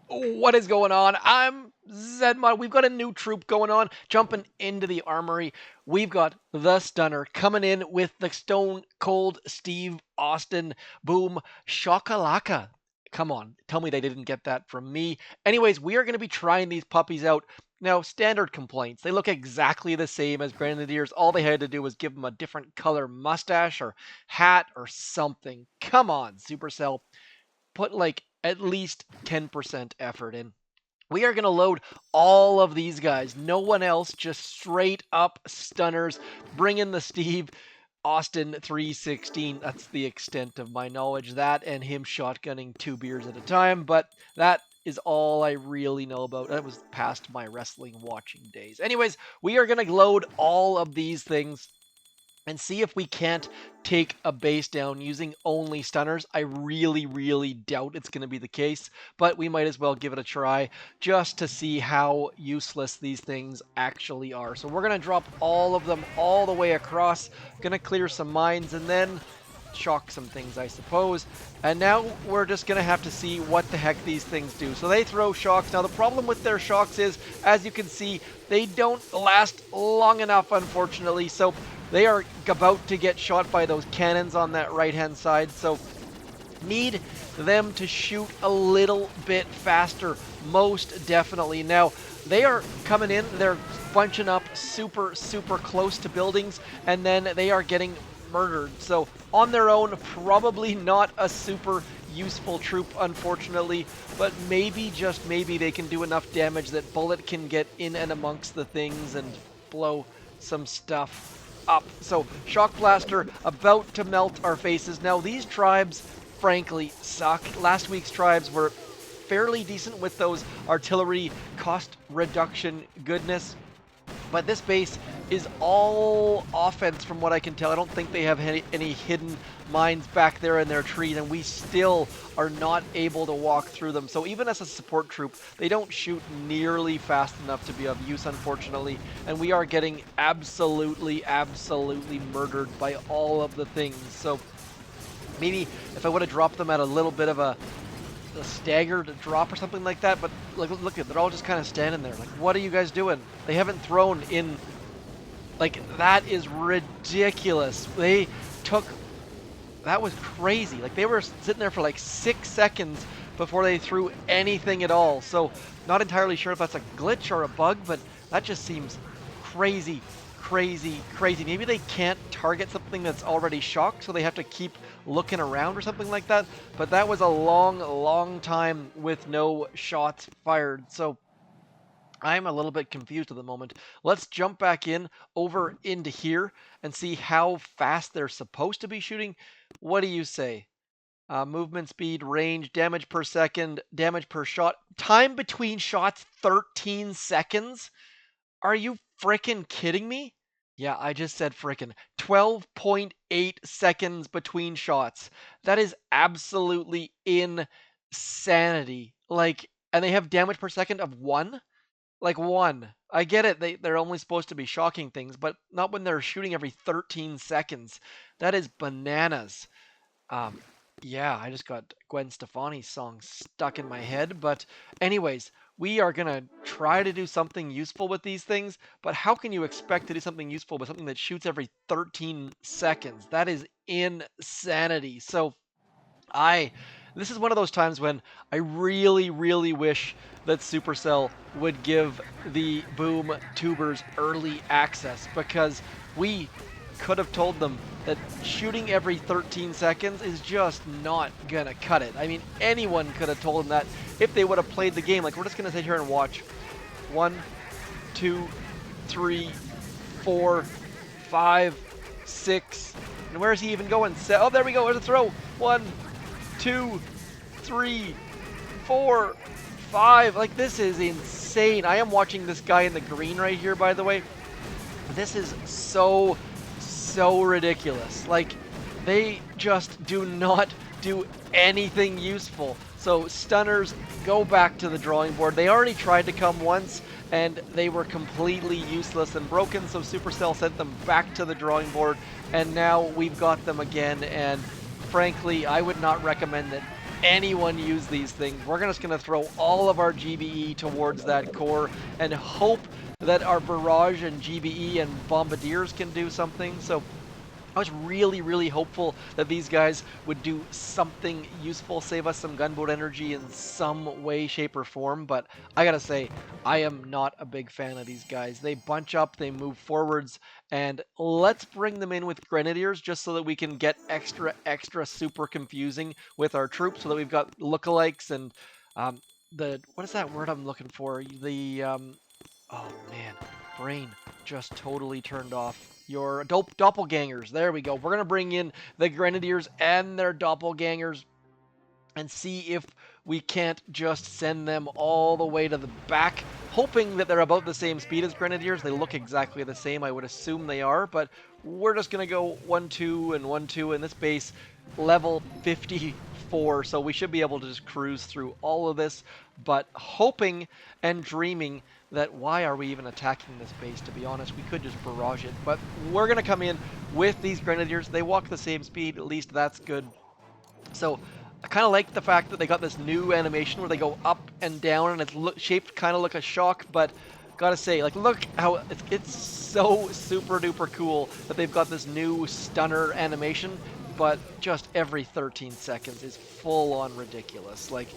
What is going on? I'm zmot. We've got a new troop going on, jumping into the armory. We've got the Stunner coming in with the Stone Cold Steve Austin Boom Shakalaka. Come on, tell me they didn't get that from me. Anyways, we are going to be trying these puppies out. Now, standard complaints. They look exactly the same as Grenadiers. All they had to do was give them a different color mustache or hat or something. Come on, Supercell, put like at least 10% effort in. We are going to load all of these guys. No one else, just straight up stunners. Bring in the Steve Austin 316. That's the extent of my knowledge. That and him shotgunning 2 beers at a time. But that is all I really know about. That was past my wrestling watching days. Anyways, we are going to load all of these things and see if we can't take a base down using only stunners. I really doubt it's going to be the case, but we might as well give it a try just to see how useless these things actually are. So we're going to drop all of them all the way across, going to clear some mines, and then shock some things, I suppose. And now we're just going to have to see what the heck these things do. So they throw shocks. Now the problem with their shocks is, as you can see, they don't last long enough, unfortunately. So they are about to get shot by those cannons on that right-hand side. So need them to shoot a little bit faster, most definitely. Now, they are coming in. They're bunching up super close to buildings, and then they are getting murdered. So on their own, probably not a super useful troop, unfortunately, but maybe, just maybe, they can do enough damage that Bullet can get in and amongst the things and blow some stuff up. So Shock Blaster about to melt our faces. Now these tribes frankly suck. Last week's tribes were fairly decent with those artillery cost reduction goodness, but this base is all offense from what I can tell. I don't think they have any hidden mines back there in their trees, and we still are not able to walk through them. So even as a support troop, they don't shoot nearly fast enough to be of use, unfortunately, and we are getting absolutely murdered by all of the things. So maybe if I would have dropped them at a little bit of a staggered drop or something like that, but like, look at, they're all just kind of standing there. Like, what are you guys doing? They haven't thrown in. Like, that is ridiculous. They took, that was crazy. Like, they were sitting there for like 6 seconds before they threw anything at all. So not entirely sure if that's a glitch or a bug, but that just seems crazy. Maybe they can't target something that's already shocked, so they have to keep looking around or something like that. But that was a long time with no shots fired. So I'm a little bit confused at the moment. Let's jump back in over into here and see how fast they're supposed to be shooting. What do you say? Movement speed, range, damage per second, damage per shot. Time between shots, 13 seconds? Are you frickin' kidding me? Yeah, I just said frickin'. 12.8 seconds between shots. That is absolutely insanity. Like, and they have damage per second of 1? Like 1. I get it, they're only supposed to be shocking things, but not when they're shooting every 13 seconds. That is bananas. Yeah, I just got Gwen Stefani's song stuck in my head, but anyways, we are gonna try to do something useful with these things, but how can you expect to do something useful with something that shoots every 13 seconds? That is insanity. So this is one of those times when I really wish that Supercell would give the Boom tubers early access, because we could have told them that shooting every 13 seconds is just not gonna cut it. I mean, anyone could have told them that if they would have played the game. Like, we're just gonna sit here and watch 1, 2, 3, 4, 5, 6, and where is he even going? Oh, there we go. There's a throw. 1, 2, 3, 4, 5. Like, this is insane. I am watching this guy in the green right here, by the way. This is so ridiculous. Like, they just do not do anything useful. So stunners, go back to the drawing board. They already tried to come once and they were completely useless and broken, so Supercell sent them back to the drawing board, and now we've got them again, and frankly, I would not recommend that anyone use these things. We're just going to throw all of our GBE towards that core and hope that our barrage and GBE and bombardiers can do something. So I was really, really hopeful that these guys would do something useful, save us some gunboat energy in some way, shape, or form, but I gotta say, I am not a big fan of these guys. They bunch up, they move forwards, and let's bring them in with Grenadiers just so that we can get extra super confusing with our troops, so that we've got lookalikes and what is that word I'm looking for? Oh man, brain just totally turned off. Your doppelgangers. There we go. We're going to bring in the Grenadiers and their doppelgangers and see if we can't just send them all the way to the back, hoping that they're about the same speed as Grenadiers. They look exactly the same. I would assume they are, but we're just going to go 1-2 and 1-2 in this base, level 54, so we should be able to just cruise through all of this, but hoping and dreaming that why are we even attacking this base, to be honest? We could just barrage it, but we're going to come in with these Grenadiers. They walk the same speed, at least that's good. So I kind of like the fact that they got this new animation where they go up and down, and it's shaped kind of like a shock, but gotta say, like, look how it's so super duper cool that they've got this new stunner animation, but just every 13 seconds is full on ridiculous. Like,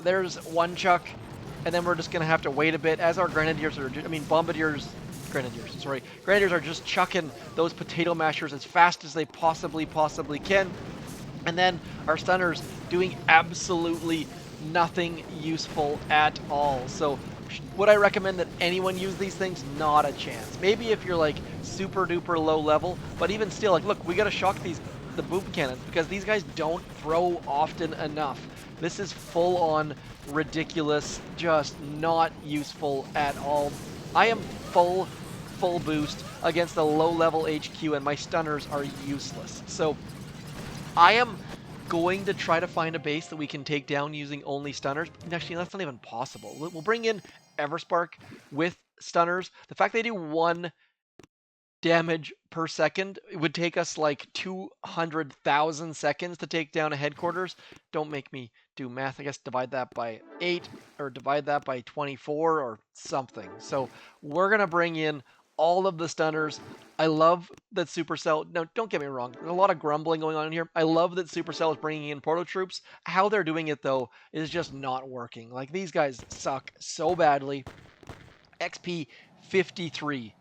there's one chuck, and then we're just gonna have to wait a bit as our Grenadiers are, Grenadiers are just chucking those potato mashers as fast as they possibly can. And then our stunners doing absolutely nothing useful at all. So would I recommend that anyone use these things? Not a chance. Maybe if you're like super duper low level, but even still, like, look, we gotta shock the boom cannons because these guys don't throw often enough. This is full on ridiculous, just not useful at all. I am full boost against a low level HQ and my stunners are useless. So I am going to try to find a base that we can take down using only stunners. Actually, that's not even possible. We'll bring in Everspark with stunners. The fact they do 1 damage per second, it would take us like 200,000 seconds to take down a headquarters. Don't make me do math. I guess divide that by 8 or divide that by 24 or something. So we're going to bring in all of the stunners. I love that Supercell, no, don't get me wrong, there's a lot of grumbling going on in here. I love that Supercell is bringing in proto-troops. How they're doing it, though, is just not working. Like, these guys suck so badly. XP 53.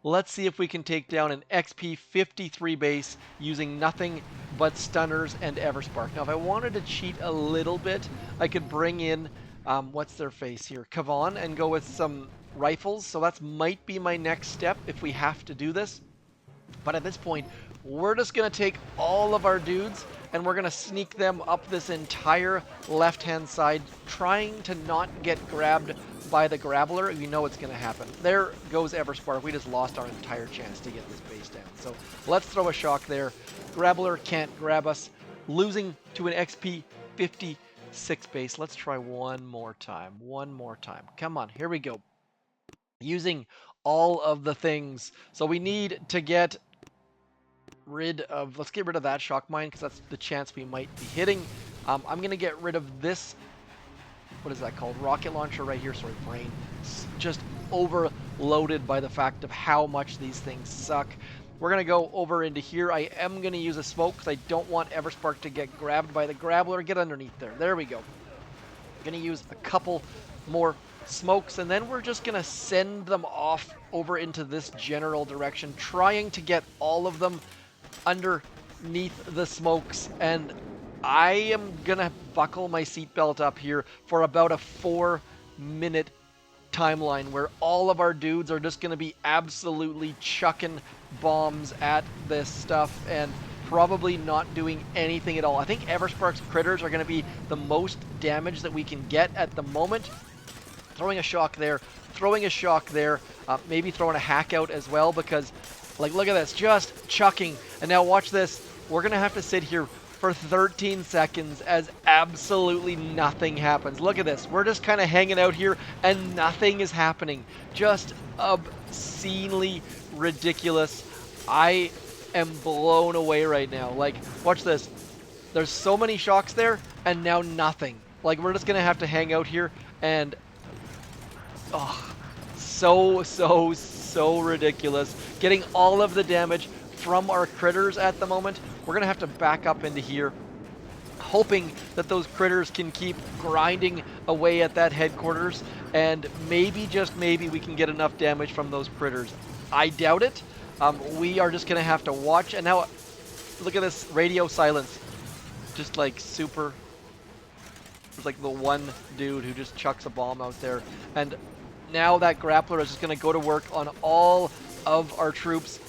Let's see if we can take down an XP 53 base using nothing but stunners and Everspark. Now, if I wanted to cheat a little bit, I could bring in, what's their face here? Kavan, and go with some rifles. So that might be my next step if we have to do this. But at this point, we're just going to take all of our dudes and we're going to sneak them up this entire left-hand side, trying to not get grabbed by the Grappler. You know it's going to happen. There goes Everspark. We just lost our entire chance to get this base down. So let's throw a shock there. Grappler can't grab us. Losing to an XP 56 base. Let's try one more time. One more time. Come on. Here we go. Using all of the things. So we need to get rid of, let's get rid of that shock mine because that's the chance we might be hitting. I'm going to get rid of this, what is that called? Rocket launcher right here. Sorry, brain. It's just overloaded by the fact of how much these things suck. We're going to go over into here. I am going to use a smoke because I don't want Everspark to get grabbed by the Grappler. Get underneath there. There we go. Going to use a couple more smokes, and then we're just going to send them off over into this general direction, trying to get all of them underneath the smokes. And I am going to buckle my seatbelt up here for about a 4-minute timeline where all of our dudes are just going to be absolutely chucking bombs at this stuff and probably not doing anything at all. I think Everspark's critters are going to be the most damage that we can get at the moment. Throwing a shock there, maybe throwing a hack out as well because, like, look at this, just chucking. And now watch this. We're going to have to sit here for 13 seconds as absolutely nothing happens. Look at this. We're just kind of hanging out here and nothing is happening. Just obscenely ridiculous. I am blown away right now. Like, watch this. There's so many shocks there, and now nothing. Like, we're just going to have to hang out here, and... Oh, so ridiculous. Getting all of the damage from our critters at the moment. We're going to have to back up into here, hoping that those critters can keep grinding away at that headquarters, and maybe, just maybe, we can get enough damage from those critters. I doubt it. We are just going to have to watch, and now, look at this radio silence. Just like super... There's like the one dude who just chucks a bomb out there, and now that grappler is just going to go to work on all of our troops.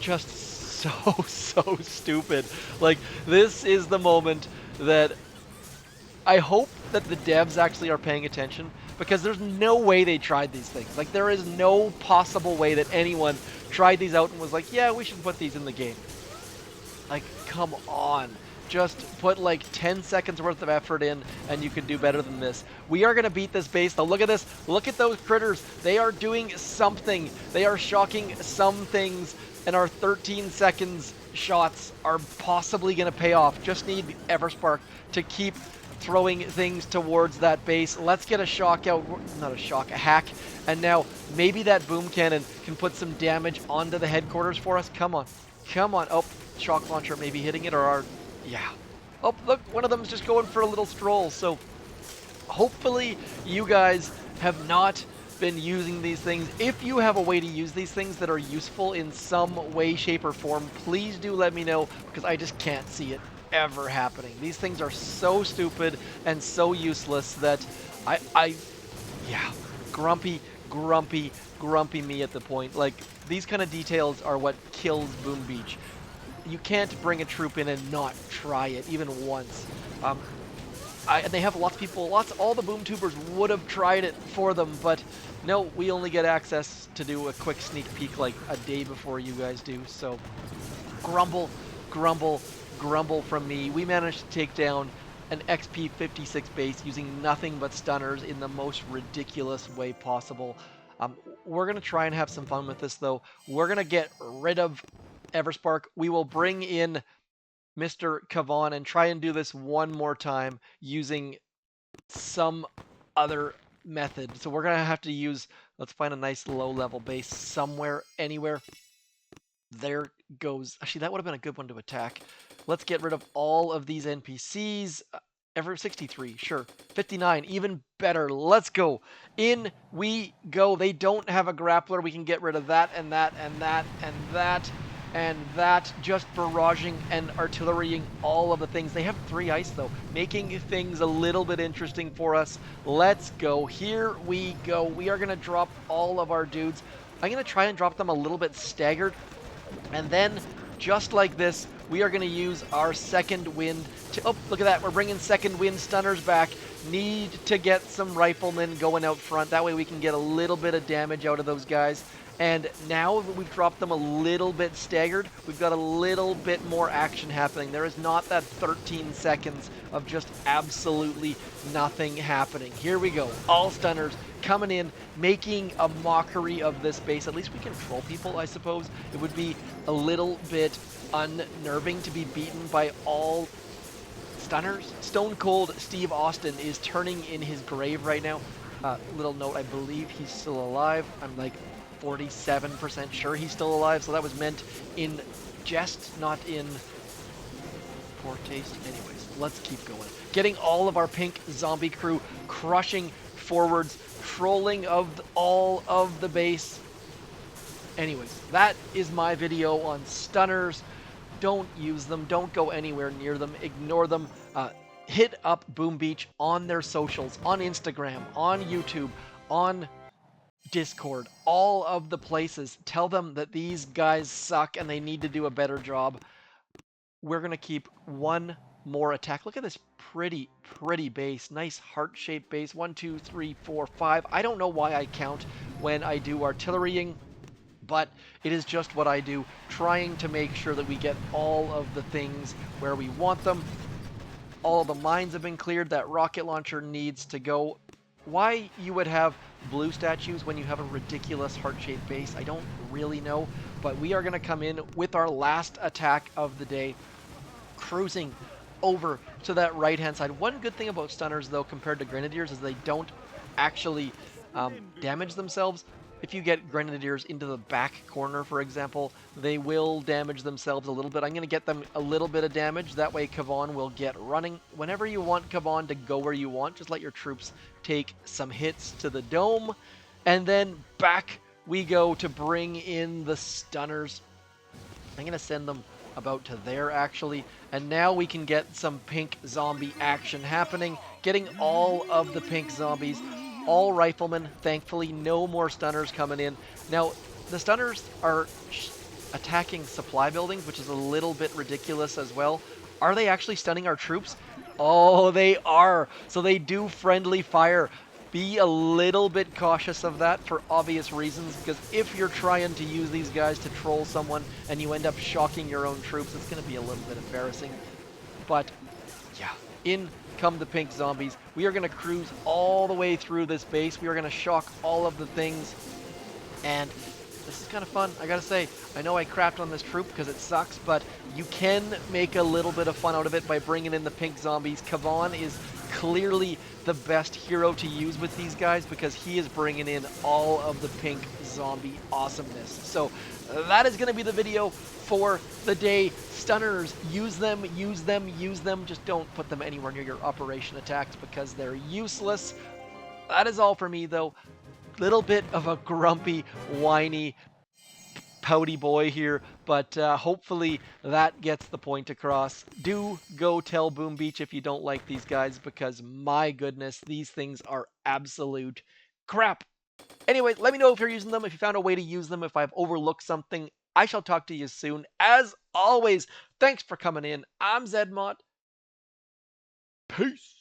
Just so stupid. Like, this is the moment that I hope that the devs actually are paying attention, because there's no way they tried these things. Like, there is no possible way that anyone tried these out and was like, yeah, we should put these in the game. Like, come on. Just put like 10 seconds worth of effort in, and you can do better than this. We are going to beat this base, though. Look at this. Look at those critters. They are doing something. They are shocking some things, and our 13 seconds shots are possibly going to pay off. Just need Everspark to keep throwing things towards that base. Let's get a shock out. Not a shock, a hack. And now maybe that boom cannon can put some damage onto the headquarters for us. Come on. Come on. Oh, shock launcher maybe hitting it, or our... Yeah. Oh, look, one of them's just going for a little stroll. So hopefully you guys have not been using these things. If you have a way to use these things that are useful in some way, shape, or form, please do let me know, because I just can't see it ever happening. These things are so stupid and so useless that yeah, grumpy me at the point. Like, these kind of details are what kills Boom Beach. You can't bring a troop in and not try it, even once. And they have lots of people, all the boom tubers would have tried it for them, but no, we only get access to do a quick sneak peek like a day before you guys do. So grumble from me. We managed to take down an XP 56 base using nothing but stunners in the most ridiculous way possible. We're going to try and have some fun with this, though. We're going to get rid of Everspark. We will bring in Mr. Kavan and try and do this one more time using some other method. So we're going to have to use, let's find a nice low-level base somewhere, anywhere. There goes, actually that would have been a good one to attack. Let's get rid of all of these NPCs. Ever 63, sure. 59, even better. Let's go. In we go. They don't have a grappler. We can get rid of that and that and that and that and that. Just barraging and artillerying all of the things. They have 3 ice, though, making things a little bit interesting for us. Let's go. Here we go. We are going to drop all of our dudes. I'm going to try and drop them a little bit staggered. And then, just like this, we are going to use our second wind to... Oh, look at that. We're bringing second wind stunners back. Need to get some riflemen going out front. That way we can get a little bit of damage out of those guys. And now that we've dropped them a little bit staggered, we've got a little bit more action happening. There is not that 13 seconds of just absolutely nothing happening. Here we go. All stunners coming in, making a mockery of this base. At least we can troll people, I suppose. It would be a little bit unnerving to be beaten by all stunners. Stone Cold Steve Austin is turning in his grave right now. Little note, I believe he's still alive. I'm like 47% sure he's still alive, so that was meant in jest, not in poor taste. Anyways, let's keep going. Getting all of our pink zombie crew crushing forwards, trolling of all of the base. Anyways, that is my video on stunners. Don't use them. Don't go anywhere near them. Ignore them. Hit up Boom Beach on their socials, on Instagram, on YouTube, on Discord, all of the places. Tell them that these guys suck and they need to do a better job. We're going to keep one more attack. Look at this pretty base. Nice heart-shaped base. 1, 2, 3, 4, 5. I don't know why I count when I do artillerying, but it is just what I do, trying to make sure that we get all of the things where we want them. All the mines have been cleared. That rocket launcher needs to go. Why you would have blue statues when you have a ridiculous heart-shaped base, I don't really know, but we are going to come in with our last attack of the day, cruising over to that right-hand side. One good thing about stunners, though, compared to Grenadiers, is they don't actually damage themselves. If you get Grenadiers into the back corner, for example, they will damage themselves a little bit. I'm going to get them a little bit of damage. That way Kavan will get running. Whenever you want Kavan to go where you want, just let your troops take some hits to the dome. And then back we go to bring in the stunners. I'm going to send them about to there, actually. And now we can get some pink zombie action happening. Getting all of the pink zombies. All riflemen, thankfully, no more stunners coming in. Now, the stunners are attacking supply buildings, which is a little bit ridiculous as well. Are they actually stunning our troops? Oh, they are. So they do friendly fire. Be a little bit cautious of that for obvious reasons, because if you're trying to use these guys to troll someone and you end up shocking your own troops, it's going to be a little bit embarrassing. But yeah, in come the pink zombies. We are going to cruise all the way through this base. We are going to shock all of the things. And this is kind of fun, I gotta say. I know I crapped on this troop because it sucks, but you can make a little bit of fun out of it by bringing in the pink zombies. Kavan is clearly the best hero to use with these guys because he is bringing in all of the pink zombie awesomeness. So that is going to be the video for the day. Stunners, use them, use them, use them. Just don't put them anywhere near your operation attacks because they're useless. That is all for me, though. Little bit of a grumpy, whiny, pouty boy here, but hopefully that gets the point across. Do go tell Boom Beach if you don't like these guys, because my goodness, these things are absolute crap. Anyway, let me know if you're using them, if you found a way to use them, if I've overlooked something. I shall talk to you soon. As always, thanks for coming in. I'm zmot. Peace.